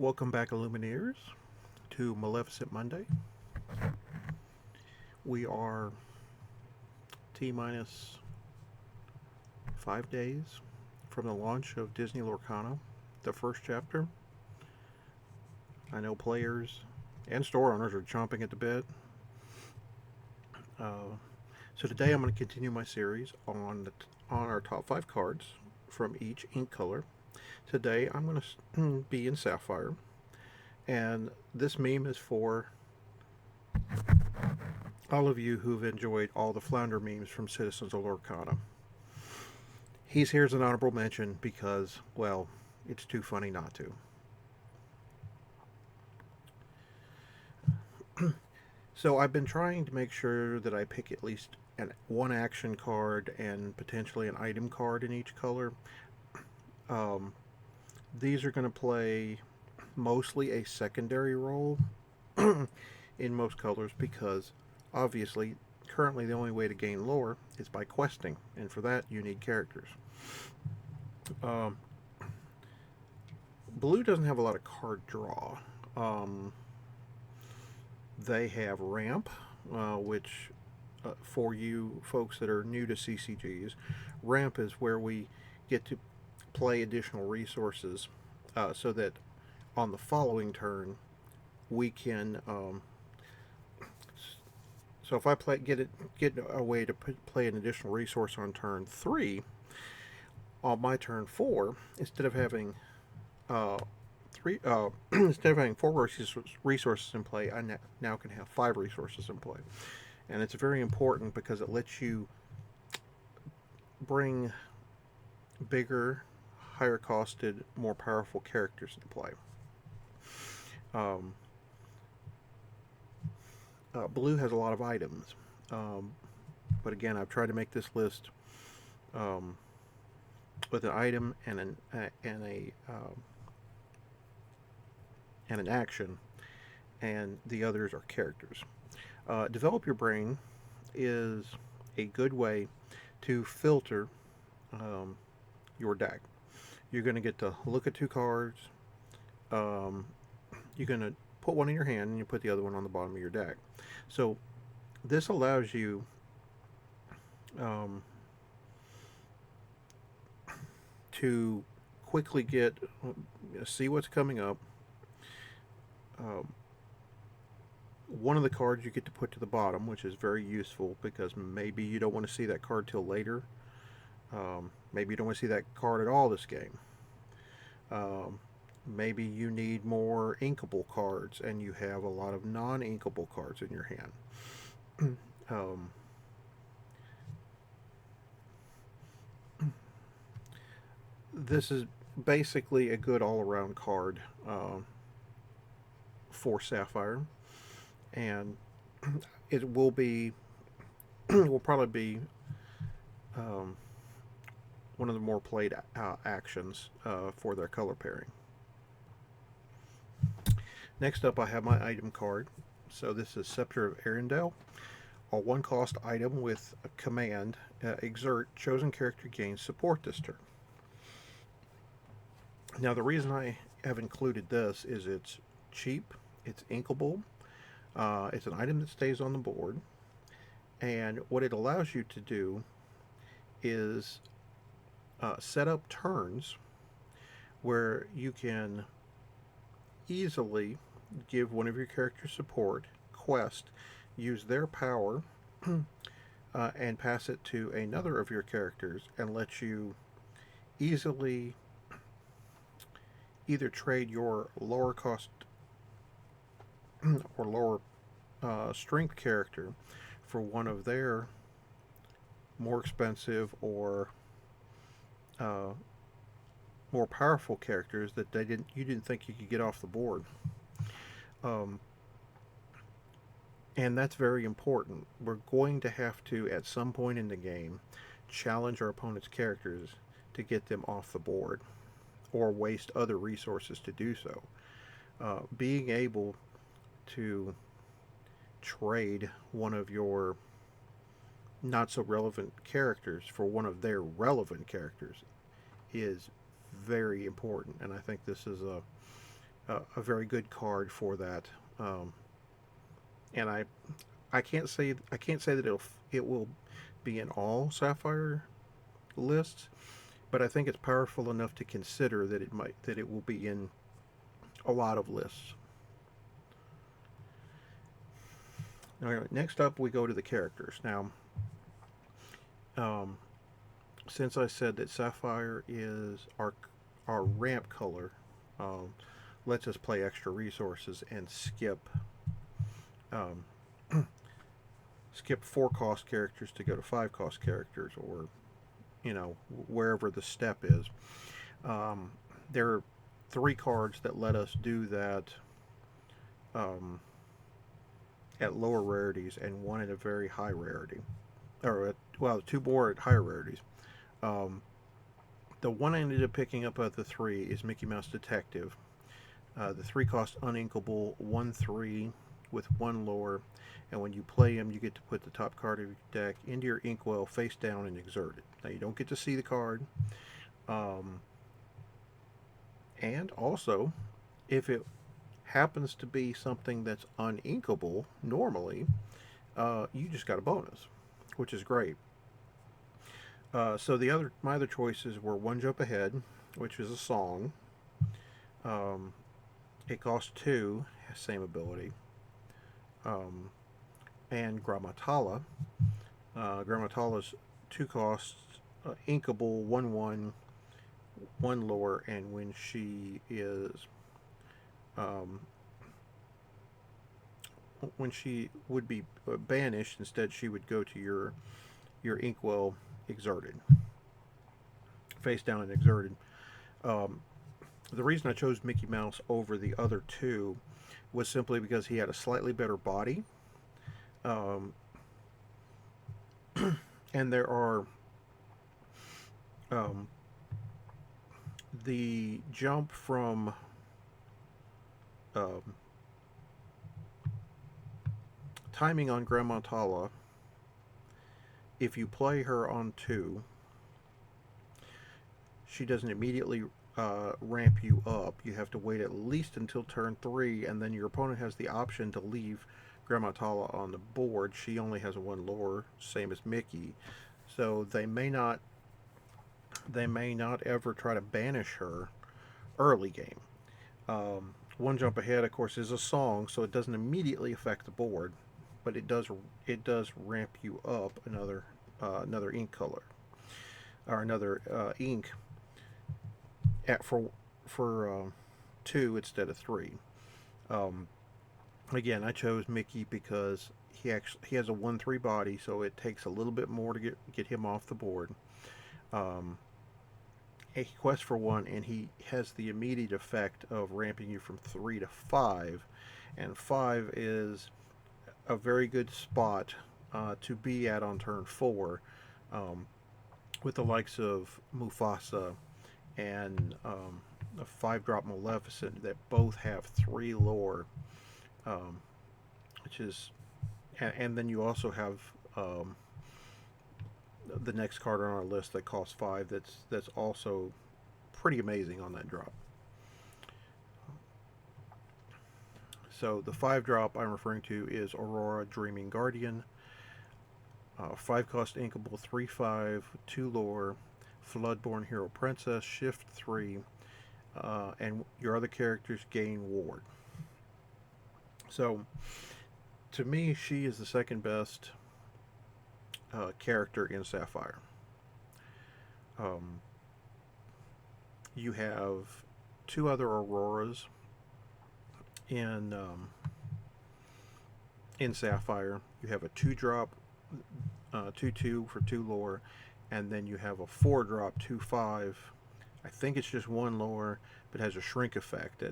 Welcome back, Illumineers, to Maleficent Monday. We are T minus 5 days from the launch of Disney Lorcana, the first chapter. I know players and store owners are chomping at the bit. So today I'm going to continue my series on our top 5 cards from each ink color. Today I'm going to be in Sapphire, and this meme is for all of you who've enjoyed all the flounder memes from Citizens of Lorcana. He's here as an honorable mention because, well, it's too funny not to. So I've been trying to make sure that I pick at least one action card and potentially an item card in each color. These are going to play mostly a secondary role in most colors because obviously currently the only way to gain lore is by questing, and for that you need characters. Blue doesn't have a lot of card draw. They have ramp, which for you folks that are new to CCGs, ramp is where we get to play additional resources so that on the following turn we can so if I get a way to play an additional resource on turn 3, on my turn 4, instead of having instead of having 4 resources in play, I now can have 5 resources in play. And it's very important because it lets you bring bigger, higher costed, more powerful characters into play. Blue has a lot of items, but again, I've tried to make this list with an item and an action, and the others are characters. Develop Your Brain is a good way to filter your deck. You're going to get to look at 2 cards. You're going to put one in your hand and you put the other one on the bottom of your deck. So this allows you to quickly see what's coming up. One of the cards you get to put to the bottom, which is very useful because maybe you don't want to see that card till later. Maybe you don't want to see that card at all this game. Maybe you need more inkable cards and you have a lot of non-inkable cards in your hand. This is basically a good all-around card for Sapphire, and it will probably be one of the more played actions for their color pairing. Next up, I have my item card. So this is Scepter of Arendelle, a 1-cost item with a command, exert, chosen character gains support this turn. Now the reason I have included this is it's cheap, it's inkable, it's an item that stays on the board, and what it allows you to do is set up turns where you can easily give one of your characters support, quest, use their power, and pass it to another of your characters, and let you easily either trade your lower cost or lower strength character for one of their more expensive or more powerful characters that you didn't think you could get off the board. And that's very important. We're going to have to, at some point in the game, challenge our opponent's characters to get them off the board or waste other resources to do so. Being able to trade one of your not so relevant characters for one of their relevant characters is very important, and I think this is a very good card for that. Um, and I can't say that it will be in all Sapphire lists, but I think it's powerful enough to consider that it will be in a lot of lists. All right, next up we go to the characters. Now, um, since I said that Sapphire is our ramp color, um, lets us play extra resources and um, skip 4 cost characters to go to 5 cost characters, or wherever the step is. Um, there are 3 cards that let us do that um, at lower rarities, and 1 at a very high rarity, or well, 2 more at higher rarities. Um, the one I ended up picking up of the 3 is Mickey Mouse Detective. The 3 cost uninkable 1/3 with 1 lore, and when you play him, you get to put the top card of your deck into your inkwell face down and exert it. Now, you don't get to see the card. Um, and also, if it happens to be something that's uninkable normally, you just got a bonus, which is great. So my other choices were One Jump Ahead, which is a song. Um, it costs 2, same ability. Um, and Grammatala. Grammatala's 2 costs, inkable, 1/1, 1 lore, and when she is um, when she would be banished, instead she would go to your inkwell exerted, face down and exerted. Um, the reason I chose Mickey Mouse over the other 2 was simply because he had a slightly better body. Um, and there are um, the jump from um, timing on Grandma Tala. If you play her on 2, she doesn't immediately ramp you up. You have to wait at least until turn 3, and then your opponent has the option to leave Grandma Tala on the board. She only has a 1 lore, same as Mickey, so they may not ever try to banish her early game. One Jump Ahead, of course, is a song, so it doesn't immediately affect the board, but it does ramp you up another ink color, or another ink for 2 instead of 3. Um, again, I chose Mickey because he has a 1/3 body, so it takes a little bit more to get him off the board. He quests for 1, and he has the immediate effect of ramping you from 3 to 5, and 5 is a very good spot to be at on turn 4, with the likes of Mufasa and a 5-drop Maleficent that both have 3 lore, um, which is, and then you also have the next card on our list that costs 5. That's also pretty amazing on that drop. So the 5-drop I'm referring to is Aurora Dreaming Guardian. 5-cost inkable, 3/5, 2 lore, Floodborn Hero Princess, shift 3, and your other characters gain ward. So, to me, she is the second best character in Sapphire. You have 2 other Auroras in Sapphire. You have a 2-drop, 2/2 for 2 lore, and then you have a 4-drop, 2/5. I think it's just 1 lore, but has a shrink effect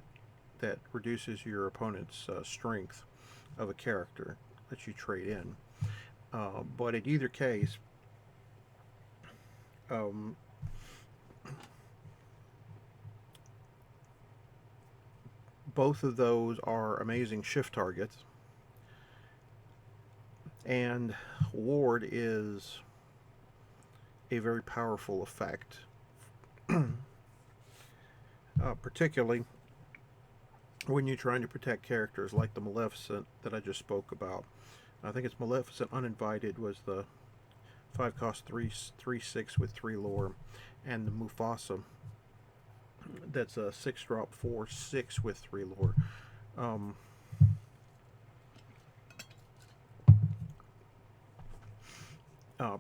that reduces your opponent's strength of a character that you trade in. But in either case, um, both of those are amazing shift targets, and ward is a very powerful effect, particularly when you're trying to protect characters like the Maleficent that I just spoke about. I think it's Maleficent Uninvited was the 5 cost 3/6 with 3 lore, and the Mufasa that's a 6 drop 4/6 with 3 lore. Um,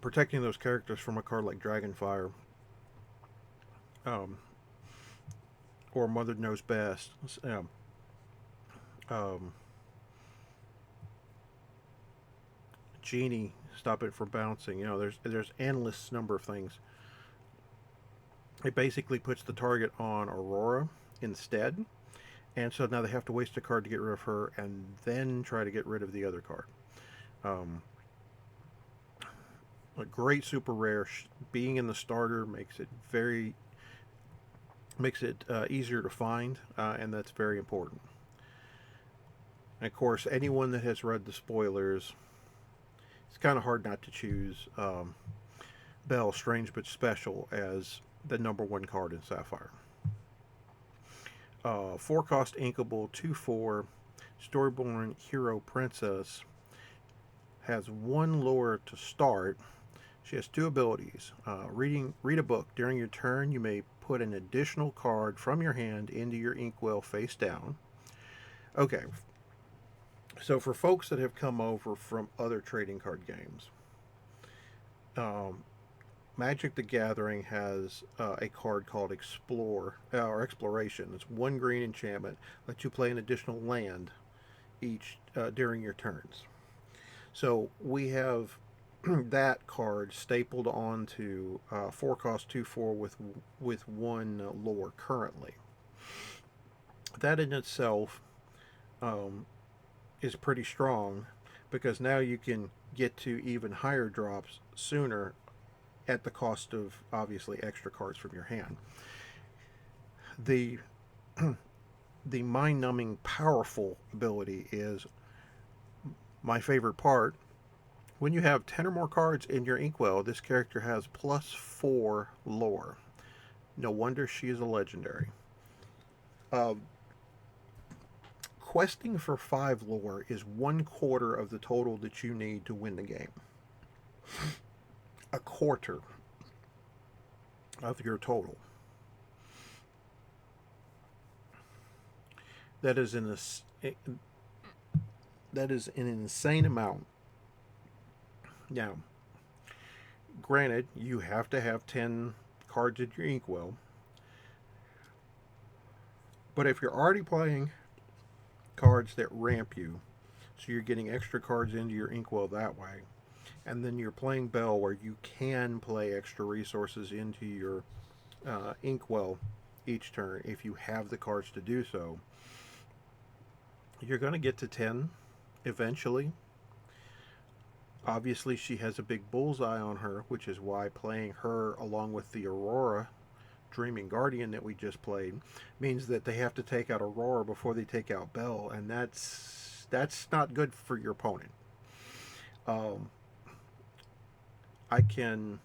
Protecting those characters from a card like Dragonfire, um, or Mother Knows Best, um, Genie, stop it from bouncing. There's endless number of things. It basically puts the target on Aurora instead, and so now they have to waste a card to get rid of her, and then try to get rid of the other card. Um, a great super rare. Being in the starter makes it easier to find, and that's very important. And of course, anyone that has read the spoilers, it's kind of hard not to choose Belle, Strange but Special, as the #1 card in Sapphire. 4 cost inkable, 2/4, Storyborn Hero Princess, has 1 lore to start. She has 2 abilities. Read a book. During your turn, you may put an additional card from your hand into your inkwell face down. Okay, so for folks that have come over from other trading card games, Magic the Gathering has a card called Explore or Exploration. It's 1 green enchantment. Lets you play an additional land each during your turns. So we have that card stapled onto 4 cost 2/4 with 1 lore currently. That in itself is pretty strong, because now you can get to even higher drops sooner at the cost of obviously extra cards from your hand. The the mind-numbing powerful ability is my favorite part. When you have 10 or more cards in your inkwell, this character has +4 lore. No wonder she is a legendary. Uh, Questing for 5 lore is 1/4 of the total that you need to win the game. A quarter of your total. That is an insane amount. Now, granted, you have to have 10 cards in your inkwell, but if you're already playing cards that ramp you, so you're getting extra cards into your inkwell that way, and then you're playing Belle where you can play extra resources into your inkwell each turn if you have the cards to do so, you're going to get to 10 eventually. Obviously, she has a big bullseye on her, which is why playing her along with the Aurora Dreaming Guardian that we just played means that they have to take out Aurora before they take out Belle, and that's not good for your opponent. I can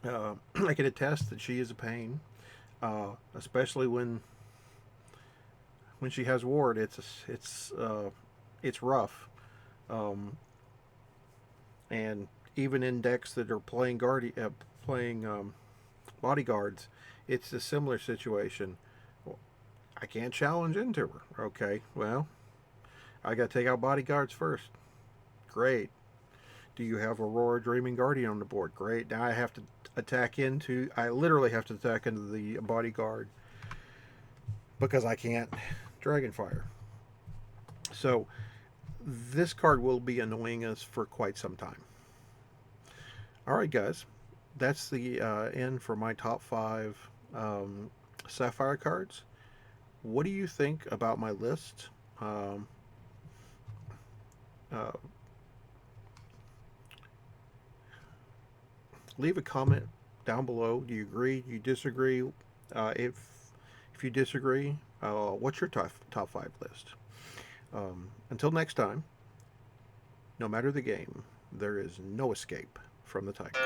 I can attest that she is a pain, especially when she has Ward. It's rough. And even in decks that are playing bodyguards, it's a similar situation. I can't challenge into her. Okay, well, I got to take out bodyguards first. Great. Do you have Aurora Dreaming Guardian on the board? Great. Now I have to I literally have to attack into the bodyguard because I can't Dragonfire. So this card will be annoying us for quite some time. Alright guys, that's the end for my top 5 Sapphire cards. What do you think about my list? Leave a comment down below. Do you agree? Do you disagree? If you disagree, what's your top 5 list? Until next time, no matter the game, there is no escape from the tiger.